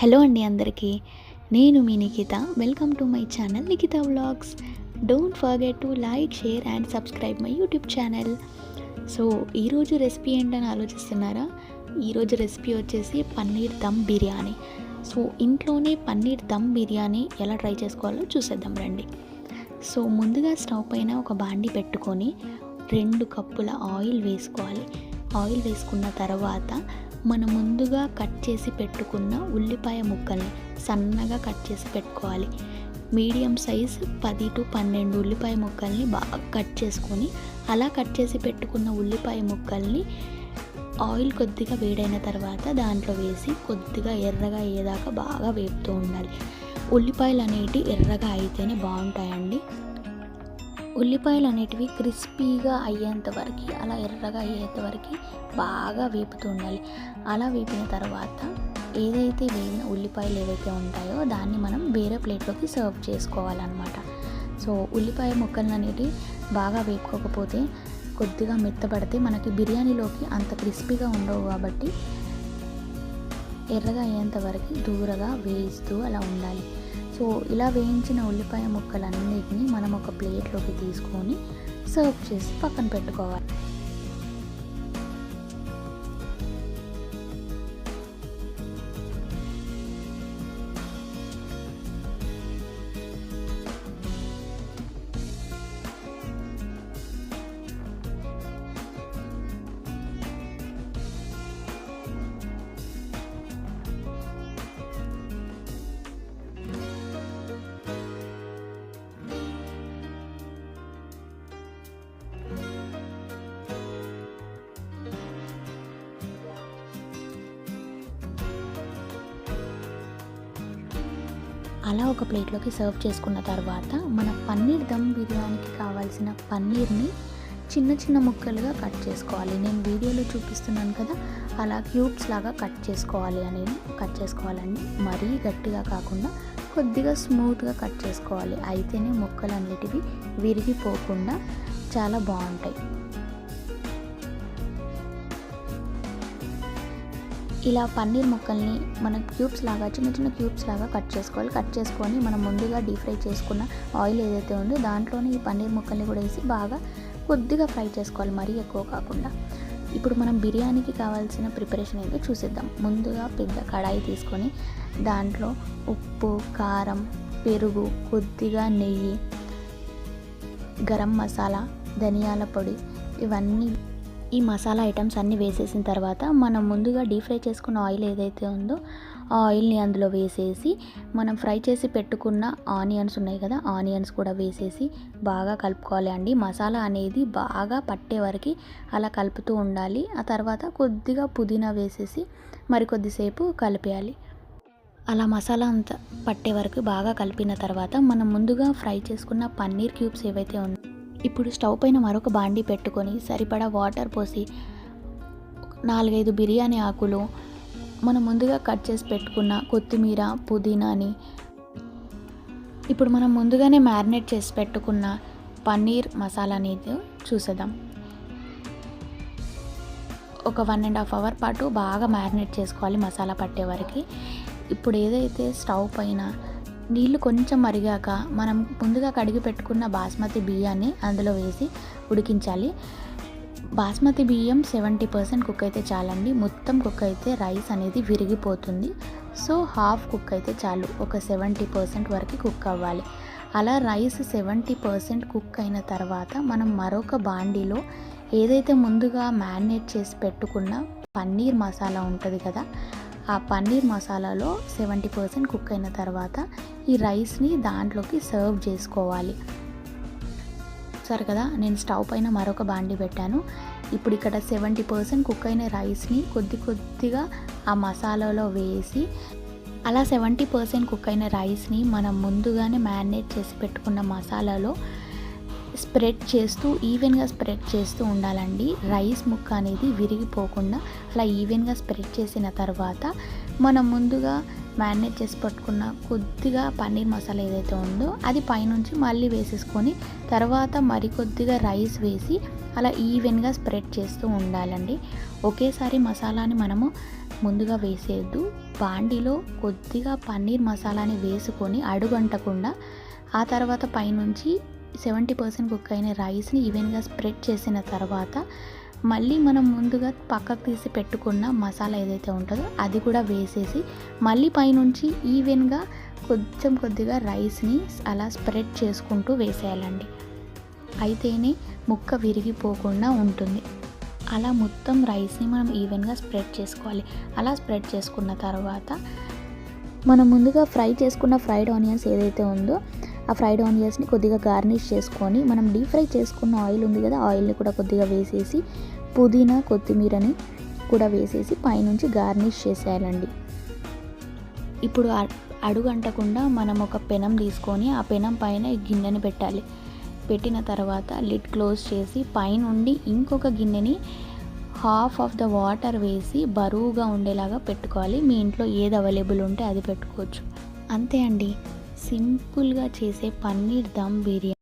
Hello అండి అందరికీ. నేను మీ Nikhita. Welcome to my channel Nikhita vlogs. Don't forget to like, share and subscribe my YouTube channel. So ఈరోజు recipe ఏంటని ఆలోచిస్తున్నారా? ఈరోజు రెసిపీ వచ్చేసి పన్నీర్ దమ్ బిర్యానీ. సో ఇంట్లోనే పన్నీర్ దమ్ బిర్యానీ ఎలా ట్రై చేసుకోవాలో చూసేద్దాం రండి. సో ముందుగా స్టవ్ పైన ఒక బాండి పెట్టుకొని 2 కప్పుల ఆయిల్ వేసుకోవాలి. ఆయిల్ వేసుకున్న తర్వాత మనం ముందుగా కట్ చేసి పెట్టుకున్న ఉల్లిపాయ ముక్కల్ని సన్నగా కట్ చేసి పెట్టుకోవాలి. మీడియం సైజ్ 10 to 12 ఉల్లిపాయ ముక్కల్ని బాగా కట్ చేసుకొని, అలా కట్ చేసి పెట్టుకున్న ఉల్లిపాయ ముక్కల్ని ఆయిల్ కొద్దిగా వేడైన తర్వాత దాంట్లో వేసి కొద్దిగా ఎర్రగా అయ్యేదాకా బాగా వేపుతూ ఉండాలి. ఉల్లిపాయలు అనేటివి ఎర్రగా అయితేనే బాగుంటాయండి. ఉల్లిపాయలు అనేటివి క్రిస్పీగా అయ్యేంత వరకు, అలా ఎర్రగా అయ్యేంత వరకు బాగా వేపుతూ ఉండాలి. అలా వేపిన తర్వాత ఏదైతే వేగిన ఉల్లిపాయలు ఏవైతే ఉంటాయో దాన్ని మనం వేరే ప్లేట్లోకి సర్వ్ చేసుకోవాలన్నమాట. సో ఉల్లిపాయ ముక్కలు అనేటివి బాగా వేపుకోకపోతే, కొద్దిగా మెత్తపడితే మనకి బిర్యానీలోకి అంత క్రిస్పీగా ఉండవు. కాబట్టి ఎర్రగా అయ్యేంత వరకు దూరగా వేయిస్తూ అలా ఉండాలి. సో ఇలా వేయించిన ఉల్లిపాయ ముక్కలన్నిటిని మనం ఒక ప్లేట్లోకి తీసుకొని సర్వ్ చేసి పక్కన పెట్టుకోవాలి. అలా ఒక ప్లేట్లోకి సర్వ్ చేసుకున్న తర్వాత మన పన్నీర్ దమ్ బిర్యానీకి కావాల్సిన పన్నీర్ని చిన్న చిన్న ముక్కలుగా కట్ చేసుకోవాలి. నేను వీడియోలో చూపిస్తున్నాను కదా, అలా క్యూబ్స్ లాగా కట్ చేసుకోవాలండి. మరీ గట్టిగా కాకుండా కొద్దిగా స్మూత్గా కట్ చేసుకోవాలి. అయితేనే ముక్కలు అన్నిటివి విరిగిపోకుండా చాలా బాగుంటాయి. ఇలా పన్నీర్ ముక్కల్ని మనం చిన్న చిన్న క్యూబ్స్ లాగా కట్ చేసుకోవాలి. కట్ చేసుకొని మనం ముందుగా డీప్ ఫ్రై చేసుకున్న ఆయిల్ ఏదైతే ఉందో దాంట్లోనే ఈ పన్నీర్ ముక్కల్ని కూడా వేసి బాగా కొద్దిగా ఫ్రై చేసుకోవాలి, మరీ ఎక్కువ కాకుండా. ఇప్పుడు మనం బిర్యానీకి కావాల్సిన ప్రిపరేషన్ ఏంటో చూసేద్దాం. ముందుగా పెద్ద కడాయి తీసుకొని దాంట్లో ఉప్పు, కారం, పెరుగు, కొద్దిగా నెయ్యి, గరం మసాలా, ధనియాల పొడి, ఇవన్నీ ఈ మసాలా ఐటమ్స్ అన్నీ వేసేసిన తర్వాత మనం ముందుగా డీప్ ఫ్రై చేసుకున్న ఆయిల్ ఏదైతే ఉందో ఆ ఆయిల్ని అందులో వేసేసి మనం ఫ్రై చేసి పెట్టుకున్న ఆనియన్స్ ఉన్నాయి కదా, ఆనియన్స్ కూడా వేసేసి బాగా కలుపుకోవాలి అండి. మసాలా అనేది బాగా పట్టే వరకు అలా కలుపుతూ ఉండాలి. ఆ తర్వాత కొద్దిగా పుదీనా వేసేసి మరికొద్దిసేపు కలిపేయాలి. అలా మసాలా అంతా పట్టే వరకు బాగా కలిపిన తర్వాత మనం ముందుగా ఫ్రై చేసుకున్న పన్నీర్ క్యూబ్స్ ఏవైతే ఉన్నాయో ఇప్పుడు స్టవ్ పైన మరొక బాండి పెట్టుకొని సరిపడా వాటర్ పోసి 4-5 బిర్యానీ ఆకులు, మనం ముందుగా కట్ చేసి పెట్టుకున్న కొత్తిమీర, పుదీనాని, ఇప్పుడు మనం ముందుగానే మ్యారినేట్ చేసి పెట్టుకున్న పన్నీర్ మసాలా అనేది చూసేద్దాం. ఒక 1.5 అవర్ పాటు బాగా మ్యారినేట్ చేసుకోవాలి మసాలా పట్టే వరకు. ఇప్పుడు ఏదైతే స్టవ్ పైన నీళ్ళు కొంచెం మరిగాక మనం ముందుగా కడిగి పెట్టుకున్న బాస్మతి బియ్యాన్ని అందులో వేసి ఉడికించాలి. బాస్మతి బియ్యం 70% కుక్ అయితే చాలండి. మొత్తం కుక్ అయితే రైస్ అనేది విరిగిపోతుంది. సో హాఫ్ కుక్ అయితే చాలు, ఒక 70% వరకు కుక్ అవ్వాలి. అలా రైస్ 70% కుక్ అయిన తర్వాత మనం మరొక బాండీలో ఏదైతే ముందుగా మ్యారినేట్ చేసి పెట్టుకున్న పన్నీర్ మసాలా ఉంటుంది కదా, ఆ పన్నీర్ మసాలాలో 70% కుక్ అయిన తర్వాత ఈ రైస్ని దాంట్లోకి సర్వ్ చేసుకోవాలి. సరే కదా, నేను స్టవ్ పైన మరొక బాండి పెట్టాను. ఇప్పుడు ఇక్కడ 70% కుక్ అయిన రైస్ని కొద్దిగా ఆ మసాలాలో వేసి, అలా 70% కుక్ అయిన రైస్ని మనం ముందుగానే మ్యారినేట్ చేసి పెట్టుకున్న మసాలాలో ఈవెన్గా స్ప్రెడ్ చేస్తూ ఉండాలండి. రైస్ ముక్క అనేది విరిగిపోకుండా అలా ఈవెన్గా స్ప్రెడ్ చేసిన తర్వాత మనం ముందుగా మ్యారినేట్ చేసి పెట్టుకున్న కొద్దిగా పన్నీర్ మసాలా ఏదైతే ఉందో అది పైనుంచి మళ్ళీ వేసేసుకొని తర్వాత మరికొద్దిగా రైస్ వేసి అలా ఈవెన్గా స్ప్రెడ్ చేస్తూ ఉండాలండి. ఒకేసారి మసాలాని మనము ముందుగా వేసేయద్దు. బాండీలో కొద్దిగా పన్నీర్ మసాలాని వేసుకొని అడుగంటకుండా ఆ తర్వాత పైనుంచి 70% కుక్ అయిన రైస్ని ఈవెన్గా స్ప్రెడ్ చేసిన తర్వాత మళ్ళీ మనం ముందుగా పక్కకు తీసి పెట్టుకున్న మసాలా ఏదైతే ఉంటుందో అది కూడా వేసేసి మళ్ళీ పైనుంచి ఈవెన్గా కొంచెం కొద్దిగా రైస్ని అలా స్ప్రెడ్ చేసుకుంటూ వేసేయాలండి. అయితేనే ముక్క విరిగిపోకుండా ఉంటుంది. అలా మొత్తం రైస్ని మనం ఈవెన్గా స్ప్రెడ్ చేసుకోవాలి. అలా స్ప్రెడ్ చేసుకున్న తర్వాత మనం ముందుగా ఫ్రై చేసుకున్న ఫ్రైడ్ ఆనియన్స్ ఏదైతే ఉందో ఆ ఫ్రైడ్ ఆనియన్స్ని కొద్దిగా గార్నిష్ చేసుకొని మనం డీప్ ఫ్రై చేసుకున్న ఆయిల్ ఉంది కదా, ఆయిల్ని కూడా కొద్దిగా వేసేసి పుదీనా కొత్తిమీరని కూడా వేసేసి పైనుంచి గార్నిష్ చేసేయాలండి. ఇప్పుడు అడుగంటకుండా మనం ఒక పెనం తీసుకొని ఆ పెనం పైన ఈ గిన్నెని పెట్టాలి. పెట్టిన తర్వాత లిడ్ క్లోజ్ చేసి పైనుండి ఇంకొక గిన్నెని హాఫ్ ఆఫ్ ద వాటర్ వేసి బరువుగా ఉండేలాగా పెట్టుకోవాలి. మీ ఇంట్లో ఏది అవైలబుల్ ఉంటే అది పెట్టుకోవచ్చు. అంతే అండి, సింపుల్గా చేసే పన్నీర్ దమ్ బిర్యానీ